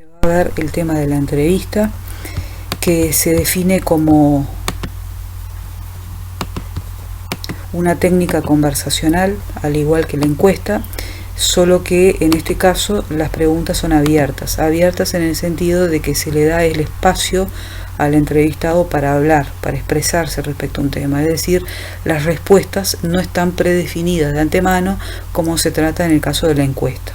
se va a ver el tema de la entrevista, que se define como una técnica conversacional, al igual que la encuesta, solo que en este caso las preguntas son abiertas en el sentido de que se le da el espacio al entrevistado para hablar, para expresarse respecto a un tema, es decir, las respuestas no están predefinidas de antemano como se trata en el caso de la encuesta.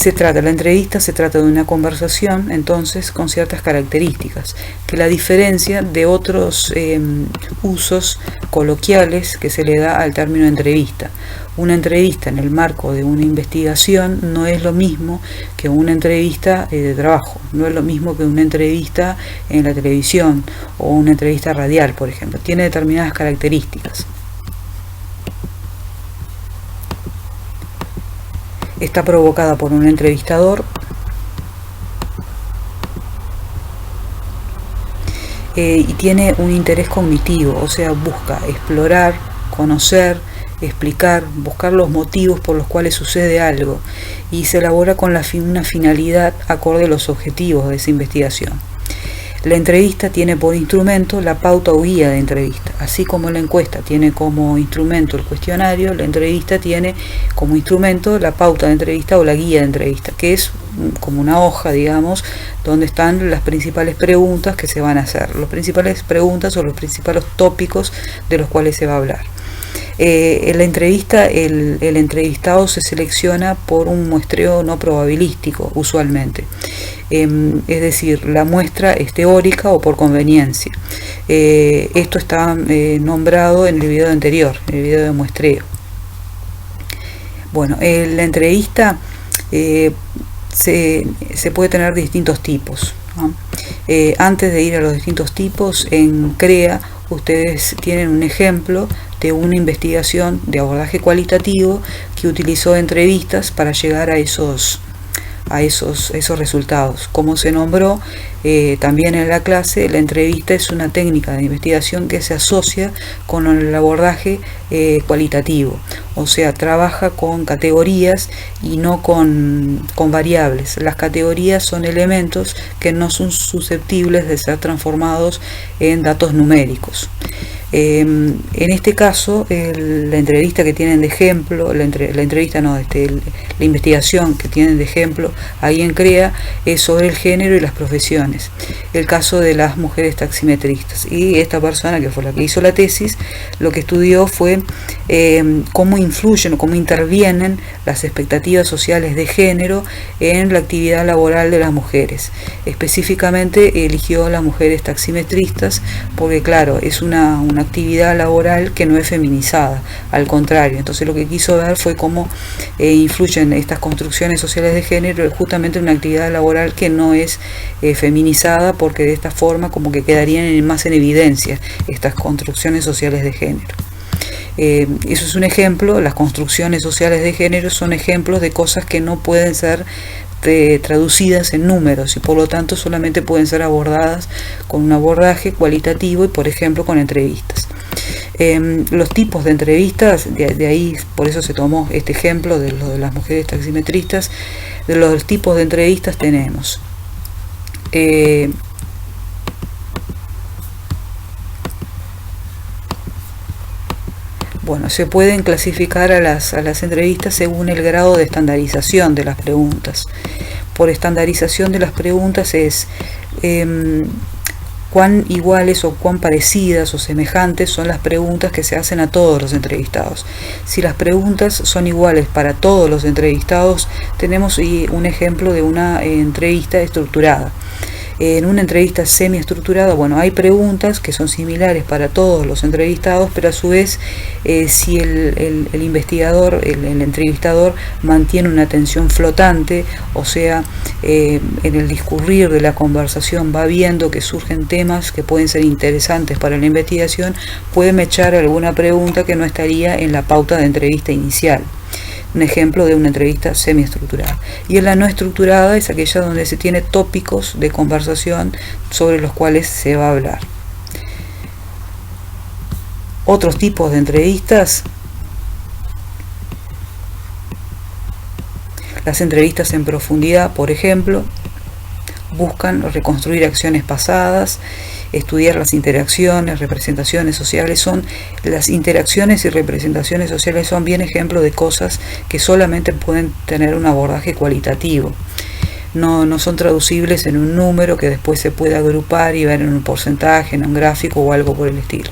La entrevista se trata de una conversación, entonces, con ciertas características, que la diferencia de otros usos coloquiales que se le da al término entrevista. Una entrevista en el marco de una investigación no es lo mismo que una entrevista de trabajo, no es lo mismo que una entrevista en la televisión o una entrevista radial, por ejemplo. Tiene determinadas características. Está provocada por un entrevistador y tiene un interés cognitivo, o sea, busca explorar, conocer, explicar, buscar los motivos por los cuales sucede algo, y se elabora con una finalidad acorde a los objetivos de esa investigación. La entrevista tiene por instrumento la pauta o guía de entrevista, así como la encuesta tiene como instrumento el cuestionario, la entrevista tiene como instrumento la pauta de entrevista o la guía de entrevista, que es como una hoja, digamos, donde están las principales preguntas que se van a hacer, las principales preguntas o los principales tópicos de los cuales se va a hablar. En la entrevista el entrevistado se selecciona por un muestreo no probabilístico usualmente, es decir, la muestra es teórica o por conveniencia. Esto está nombrado en el video anterior, en el video de muestreo. Bueno, la entrevista se puede tener distintos tipos, ¿no? Antes de ir a los distintos tipos, en CREA ustedes tienen un ejemplo de una investigación de abordaje cualitativo que utilizó entrevistas para llegar a esos resultados. Como se nombró también en la clase, la entrevista es una técnica de investigación que se asocia con el abordaje cualitativo, o sea, trabaja con categorías y no con variables. Las categorías son elementos que no son susceptibles de ser transformados en datos numéricos. En este caso, la entrevista que tienen de ejemplo, la investigación que tienen de ejemplo ahí en CREA es sobre el género y las profesiones. El caso de las mujeres taximetristas. Y esta persona, que fue la que hizo la tesis, lo que estudió fue cómo influyen o cómo intervienen las expectativas sociales de género en la actividad laboral de las mujeres. Específicamente eligió a las mujeres taximetristas porque, claro, es una actividad laboral que no es feminizada, al contrario. Entonces lo que quiso ver fue cómo influyen estas construcciones sociales de género justamente en una actividad laboral que no es feminizada, porque de esta forma como que quedarían más en evidencia estas construcciones sociales de género. Eso es un ejemplo. Las construcciones sociales de género son ejemplos de cosas que no pueden ser traducidas en números y por lo tanto solamente pueden ser abordadas con un abordaje cualitativo y, por ejemplo, con entrevistas. Los tipos de entrevistas, de ahí por eso se tomó este ejemplo de lo de las mujeres taximetristas. De los tipos de entrevistas tenemos bueno, se pueden clasificar a las entrevistas según el grado de estandarización de las preguntas. Por estandarización de las preguntas es cuán iguales o cuán parecidas o semejantes son las preguntas que se hacen a todos los entrevistados. Si las preguntas son iguales para todos los entrevistados, tenemos un ejemplo de una entrevista estructurada. En una entrevista semiestructurada, bueno, hay preguntas que son similares para todos los entrevistados, pero a su vez, si el investigador, el entrevistador mantiene una atención flotante, o sea, en el discurrir de la conversación va viendo que surgen temas que pueden ser interesantes para la investigación, puede mechar alguna pregunta que no estaría en la pauta de entrevista inicial. Un ejemplo de una entrevista semiestructurada. Y en la no estructurada es aquella donde se tiene tópicos de conversación sobre los cuales se va a hablar. Otros tipos de entrevistas Las entrevistas en profundidad, por ejemplo, buscan reconstruir acciones pasadas, estudiar las interacciones, representaciones sociales. Las interacciones y representaciones sociales son bien ejemplo de cosas que solamente pueden tener un abordaje cualitativo. No son traducibles en un número que después se puede agrupar y ver en un porcentaje, en un gráfico o algo por el estilo.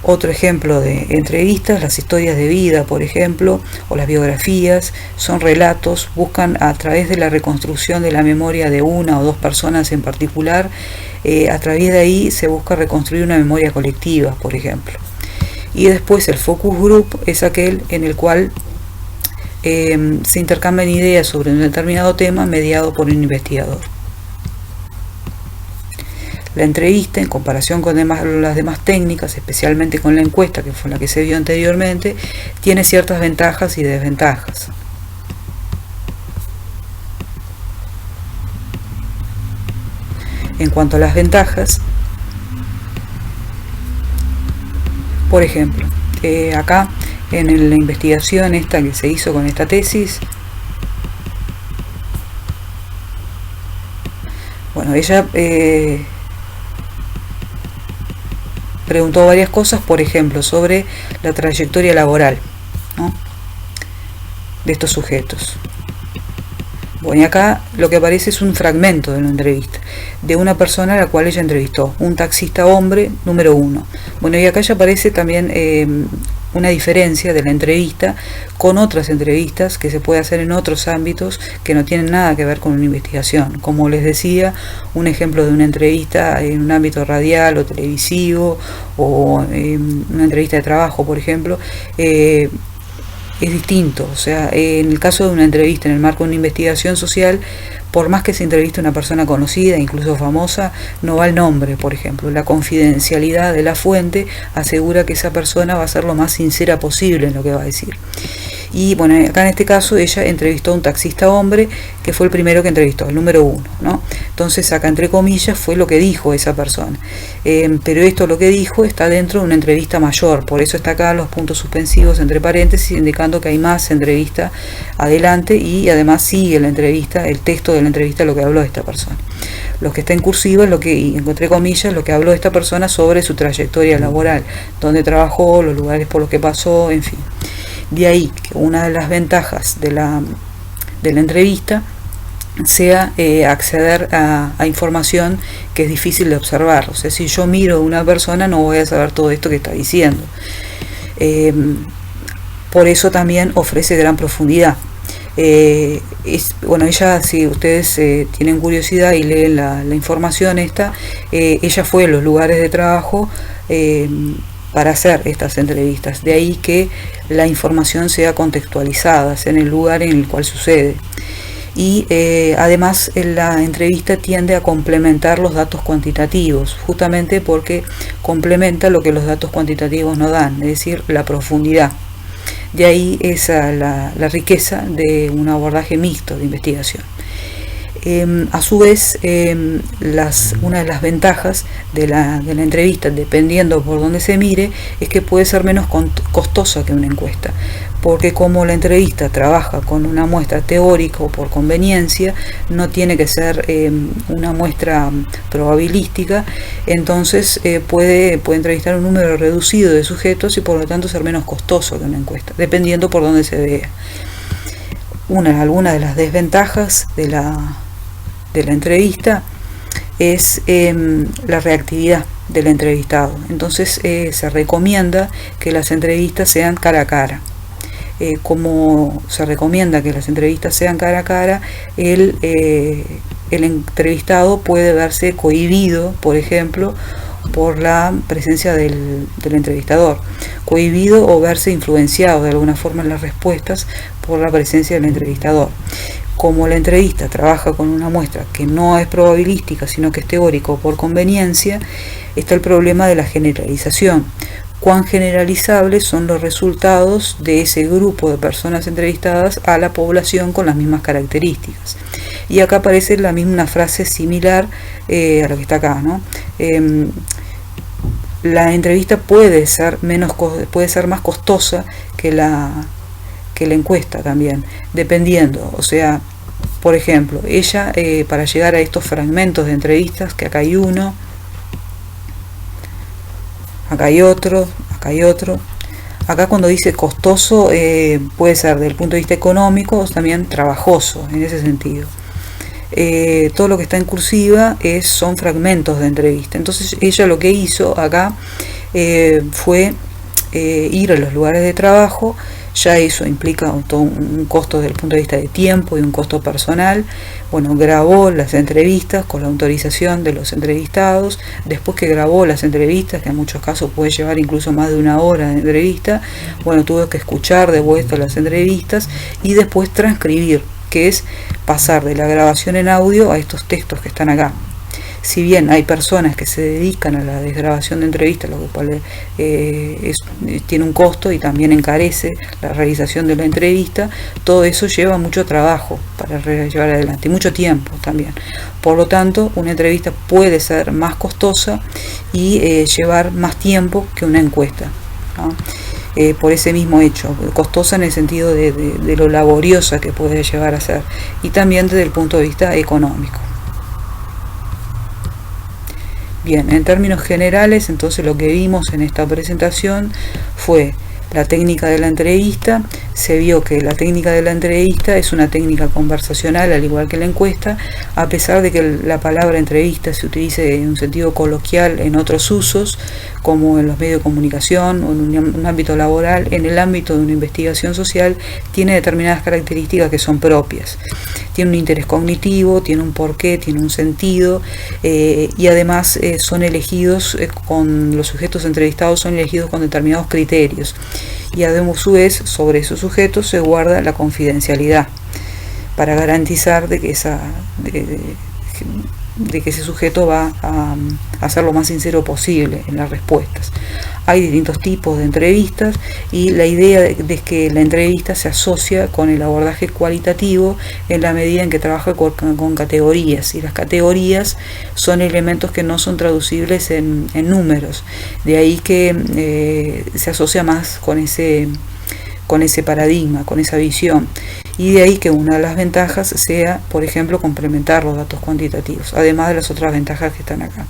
Otro ejemplo de entrevistas, las historias de vida, por ejemplo, o las biografías, son relatos, buscan a través de la reconstrucción de la memoria de una o dos personas en particular, a través de ahí se busca reconstruir una memoria colectiva, por ejemplo. Y después el focus group es aquel en el cual se intercambian ideas sobre un determinado tema mediado por un investigador. La entrevista, en comparación con las demás técnicas, especialmente con la encuesta, que fue la que se vio anteriormente, tiene ciertas ventajas y desventajas. En cuanto a las ventajas, por ejemplo, acá en la investigación esta que se hizo con esta tesis, bueno, ella preguntó varias cosas, por ejemplo, sobre la trayectoria laboral, ¿no?, de estos sujetos. Bueno, y acá lo que aparece es un fragmento de una entrevista de una persona a la cual ella entrevistó, un taxista hombre número 1. Bueno, y acá ya aparece también una diferencia de la entrevista con otras entrevistas que se puede hacer en otros ámbitos que no tienen nada que ver con una investigación. Como les decía, un ejemplo de una entrevista en un ámbito radial o televisivo, o una entrevista de trabajo, por ejemplo, es distinto. O sea, en el caso de una entrevista en el marco de una investigación social, por más que se entreviste a una persona conocida, incluso famosa, no va el nombre, por ejemplo. La confidencialidad de la fuente asegura que esa persona va a ser lo más sincera posible en lo que va a decir. Y bueno, acá en este caso ella entrevistó a un taxista hombre, que fue el primero que entrevistó, el número 1, ¿no? Entonces acá entre comillas fue lo que dijo esa persona. Pero esto lo que dijo está dentro de una entrevista mayor, por eso está acá los puntos suspensivos entre paréntesis, indicando que hay más entrevista adelante, y además sigue la entrevista, el texto de la entrevista, lo que habló esta persona. Lo que está en cursiva es lo que, entre comillas, lo que habló esta persona sobre su trayectoria laboral, dónde trabajó, los lugares por los que pasó, en fin. De ahí que una de las ventajas de la entrevista sea acceder a información que es difícil de observar. O sea, si yo miro a una persona no voy a saber todo esto que está diciendo. Por eso también ofrece gran profundidad. Bueno, ella, si ustedes tienen curiosidad y leen la información esta, ella fue a los lugares de trabajo para hacer estas entrevistas. De ahí que la información sea contextualizada en el lugar en el cual sucede. Y además la entrevista tiende a complementar los datos cuantitativos, justamente porque complementa lo que los datos cuantitativos no dan, es decir, la profundidad. De ahí esa la riqueza de un abordaje mixto de investigación. A su vez, una de las ventajas de la entrevista, dependiendo por dónde se mire, es que puede ser menos costosa que una encuesta, porque como la entrevista trabaja con una muestra teórica o por conveniencia, no tiene que ser una muestra probabilística, entonces puede entrevistar un número reducido de sujetos y por lo tanto ser menos costoso que una encuesta, dependiendo por dónde se vea. Alguna de las desventajas de la entrevista es la reactividad del entrevistado. Entonces se recomienda que las entrevistas sean cara a cara. Como se recomienda que las entrevistas sean cara a cara, el entrevistado puede verse cohibido, por ejemplo, por la presencia del entrevistador, cohibido o verse influenciado de alguna forma en las respuestas por la presencia del entrevistador. Como la entrevista trabaja con una muestra que no es probabilística, sino que es teórico por conveniencia, está el problema de la generalización. Cuán generalizables son los resultados de ese grupo de personas entrevistadas a la población con las mismas características. Y acá aparece una frase similar a lo que está acá, ¿no? La entrevista puede ser más costosa que que la encuesta también, dependiendo, o sea, por ejemplo, ella para llegar a estos fragmentos de entrevistas, que acá hay uno, acá hay otro, acá hay otro. Acá cuando dice costoso puede ser desde el punto de vista económico o también trabajoso, en ese sentido. Todo lo que está en cursiva son fragmentos de entrevista. Entonces ella lo que hizo acá fue ir a los lugares de trabajo. Ya eso implica todo un costo desde el punto de vista de tiempo y un costo personal. Bueno, grabó las entrevistas con la autorización de los entrevistados. Después que grabó las entrevistas, que en muchos casos puede llevar incluso más de 1 hora de entrevista, bueno, tuvo que escuchar de vuelta las entrevistas y después transcribir, que es pasar de la grabación en audio a estos textos que están acá. Si bien hay personas que se dedican a la desgrabación de entrevistas, lo cual tiene un costo y también encarece la realización de la entrevista, todo eso lleva mucho trabajo para llevar adelante y mucho tiempo también. Por lo tanto, una entrevista puede ser más costosa y llevar más tiempo que una encuesta, ¿no? Por ese mismo hecho, costosa en el sentido de lo laboriosa que puede llegar a ser, y también desde el punto de vista económico. Bien, en términos generales, entonces lo que vimos en esta presentación fue la técnica de la entrevista. Se vio que la técnica de la entrevista es una técnica conversacional, al igual que la encuesta, a pesar de que la palabra entrevista se utilice en un sentido coloquial en otros usos, como en los medios de comunicación o en un ámbito laboral. En el ámbito de una investigación social tiene determinadas características que son propias. Tiene un interés cognitivo, tiene un porqué, tiene un sentido, y además son elegidos los sujetos entrevistados son elegidos con determinados criterios, y además a su vez sobre esos sujetos se guarda la confidencialidad para garantizar de que ese sujeto va a ser lo más sincero posible en las respuestas. Hay distintos tipos de entrevistas y la idea de que la entrevista se asocia con el abordaje cualitativo en la medida en que trabaja con categorías, y las categorías son elementos que no son traducibles en números, de ahí que se asocia más con ese paradigma, con esa visión, y de ahí que una de las ventajas sea, por ejemplo, complementar los datos cuantitativos, además de las otras ventajas que están acá.